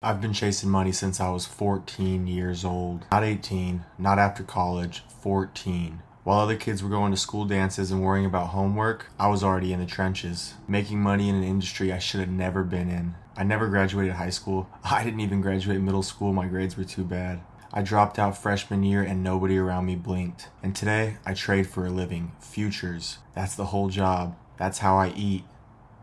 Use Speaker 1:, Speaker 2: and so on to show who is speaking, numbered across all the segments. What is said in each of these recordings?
Speaker 1: I've been chasing money since I was 14 years old. Not 18, not after college, 14. While other kids were going to school dances and worrying about homework, I was already in the trenches, making money in an industry I should have never been in. I never graduated high school. I didn't even graduate middle school, my grades were too bad. I dropped out freshman year and nobody around me blinked. And today, I trade for a living. Futures. That's the whole job. That's how I eat.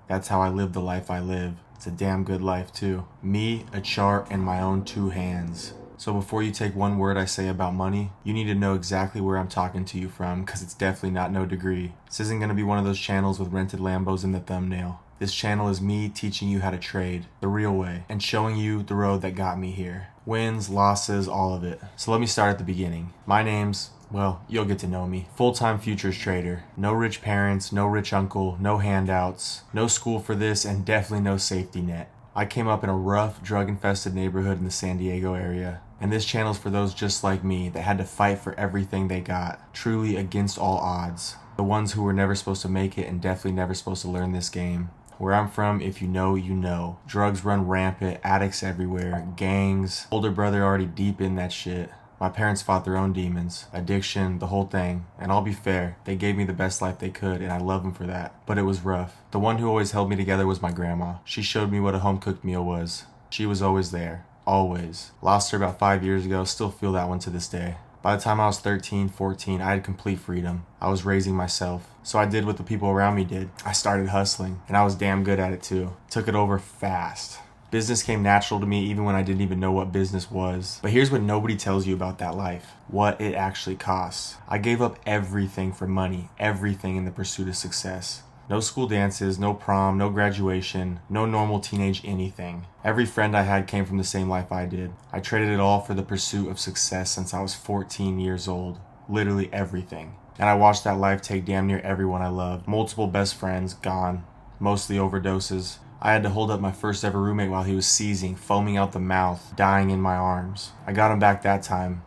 Speaker 1: That's how I live the life I live. It's a damn good life too. Me, a chart, and my own two hands. So before you take one word I say about money, you need to know exactly where I'm talking to you from, because it's definitely not no degree. This isn't going to be one of those channels with rented Lambos in the thumbnail. This channel is me teaching you how to trade the real way and showing you the road that got me here. Wins, losses, all of it. So let me start at the beginning. My name's, well, you'll get to know me. Full-time futures trader. No rich parents, no rich uncle, no handouts, no school for this, and definitely no safety net. I came up in a rough, drug-infested neighborhood in the San Diego area. And this channel's for those just like me that had to fight for everything they got, truly against all odds. The ones who were never supposed to make it and definitely never supposed to learn this game. Where I'm from, if you know, you know. Drugs run rampant, addicts everywhere, gangs, older brother already deep in that shit. My parents fought their own demons, addiction, the whole thing. And I'll be fair, they gave me the best life they could, and I love them for that. But it was rough. The one who always held me together was my grandma. She showed me what a home-cooked meal was. She was always there. Always. Lost her about 5 years ago, still feel that one to this day. By the time I was 13, 14, I had complete freedom. I was raising myself. So I did what the people around me did. I started hustling, and I was damn good at it too. Took it over fast. Business came natural to me even when I didn't even know what business was. But here's what nobody tells you about that life. What it actually costs. I gave up everything for money. Everything in the pursuit of success. No school dances, no prom, no graduation, no normal teenage anything. Every friend I had came from the same life I did. I traded it all for the pursuit of success since I was 14 years old. Literally everything. And I watched that life take damn near everyone I loved. Multiple best friends, gone. Mostly overdoses. I had to hold up my first ever roommate while he was seizing, foaming out the mouth, dying in my arms. I got him back that time.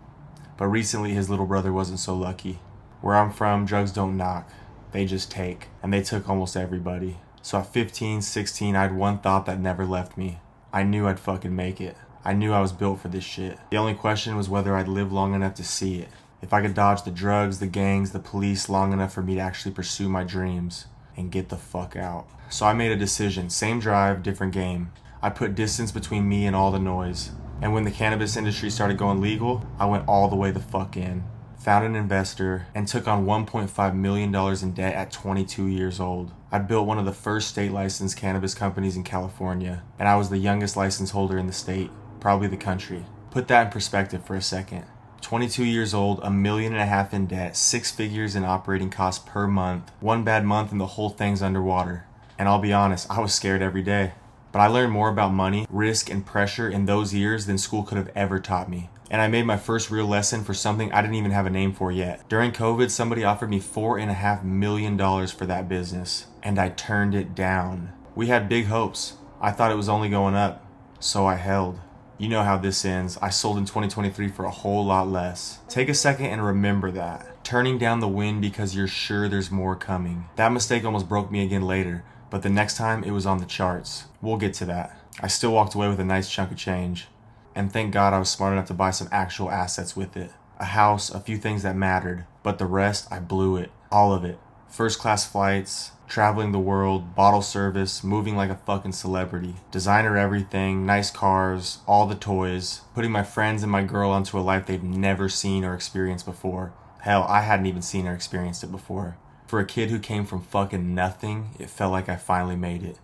Speaker 1: But recently his little brother wasn't so lucky. Where I'm from, drugs don't knock. They just take. And they took almost everybody. So at 15, 16, I had one thought that never left me. I knew I'd fucking make it. I knew I was built for this shit. The only question was whether I'd live long enough to see it. If I could dodge the drugs, the gangs, the police long enough for me to actually pursue my dreams and get the fuck out. So I made a decision. Same drive, different game. I put distance between me and all the noise. And when the cannabis industry started going legal, I went all the way the fuck in. Found an investor, and took on $1.5 million in debt at 22 years old. I built one of the first state licensed cannabis companies in California, and I was the youngest license holder in the state, probably the country. Put that in perspective for a second. 22 years old, $1.5 million in debt, 6 figures in operating costs per month, one bad month and the whole thing's underwater. And I'll be honest, I was scared every day. But I learned more about money, risk, and pressure in those years than school could have ever taught me. And I made my first real lesson for something I didn't even have a name for yet. During COVID, somebody offered me $4.5 million for that business, and I turned it down. We had big hopes. I thought it was only going up, so I held. You know how this ends. I sold in 2023 for a whole lot less. Take a second and remember that. Turning down the win because you're sure there's more coming. That mistake almost broke me again later, but the next time it was on the charts. We'll get to that. I still walked away with a nice chunk of change. And thank God I was smart enough to buy some actual assets with it. A house, a few things that mattered, but the rest, I blew it. All of it. First class flights, traveling the world, bottle service, moving like a fucking celebrity. Designer everything, nice cars, all the toys. Putting my friends and my girl onto a life they've never seen or experienced before. Hell, I hadn't even seen or experienced it before. For a kid who came from fucking nothing, it felt like I finally made it.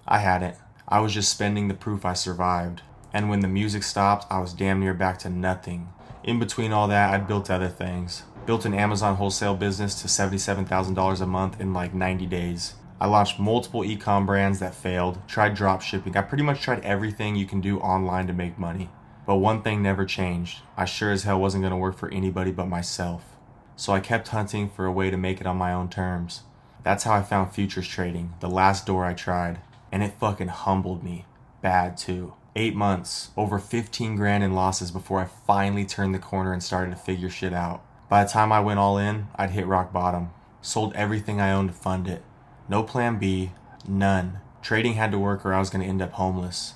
Speaker 1: I hadn't. I was just spending the proof I survived. And when the music stopped, I was damn near back to nothing. In between all that, I built other things. Built an Amazon wholesale business to $77,000 a month in like 90 days. I launched multiple e-com brands that failed, tried drop shipping. I pretty much tried everything you can do online to make money. But one thing never changed. I sure as hell wasn't going to work for anybody but myself. So I kept hunting for a way to make it on my own terms. That's how I found futures trading, the last door I tried. And it fucking humbled me. Bad too. 8 months, over 15 grand in losses before I finally turned the corner and started to figure shit out. By the time I went all in, I'd hit rock bottom. Sold everything I owned to fund it. No plan B, none. Trading had to work or I was going to end up homeless.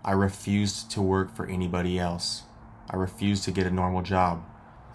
Speaker 1: I refused to work for anybody else. I refused to get a normal job.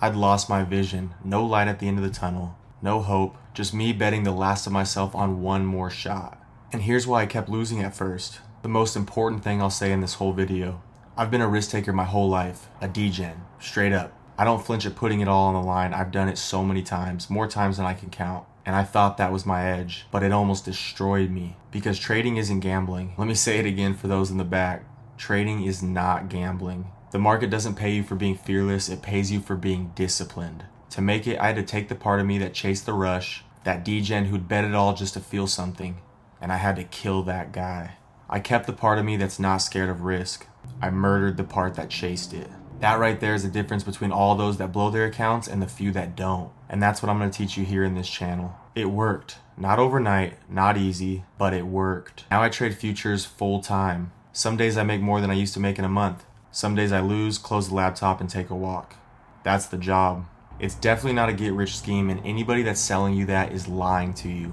Speaker 1: I'd lost my vision, no light at the end of the tunnel, no hope, just me betting the last of myself on one more shot. And here's why I kept losing at first. The most important thing I'll say in this whole video. I've been a risk taker my whole life, a degen, straight up. I don't flinch at putting it all on the line. I've done it so many times, more times than I can count. And I thought that was my edge, but it almost destroyed me. Because trading isn't gambling. Let me say it again for those in the back. Trading is not gambling. The market doesn't pay you for being fearless, it pays you for being disciplined. To make it, I had to take the part of me that chased the rush, that degen who'd bet it all just to feel something, and I had to kill that guy. I kept the part of me that's not scared of risk. I murdered the part that chased it. That right there is the difference between all those that blow their accounts and the few that don't. And that's what I'm going to teach you here in this channel. It worked. Not overnight, not easy, but it worked. Now I trade futures full time. Some days I make more than I used to make in a month. Some days I lose, close the laptop, and take a walk. That's the job. It's definitely not a get-rich scheme, and anybody that's selling you that is lying to you.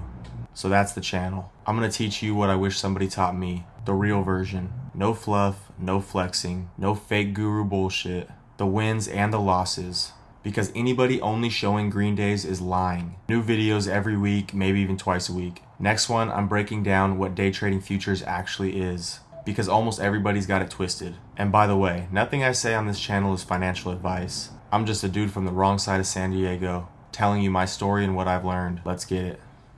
Speaker 1: So that's the channel. I'm going to teach you what I wish somebody taught me. The real version. No fluff, no flexing, no fake guru bullshit. The wins and the losses. Because anybody only showing green days is lying. New videos every week, maybe even twice a week. Next one, I'm breaking down what day trading futures actually is. Because almost everybody's got it twisted. And by the way, nothing I say on this channel is financial advice. I'm just a dude from the wrong side of San Diego, telling you my story and what I've learned. Let's get it.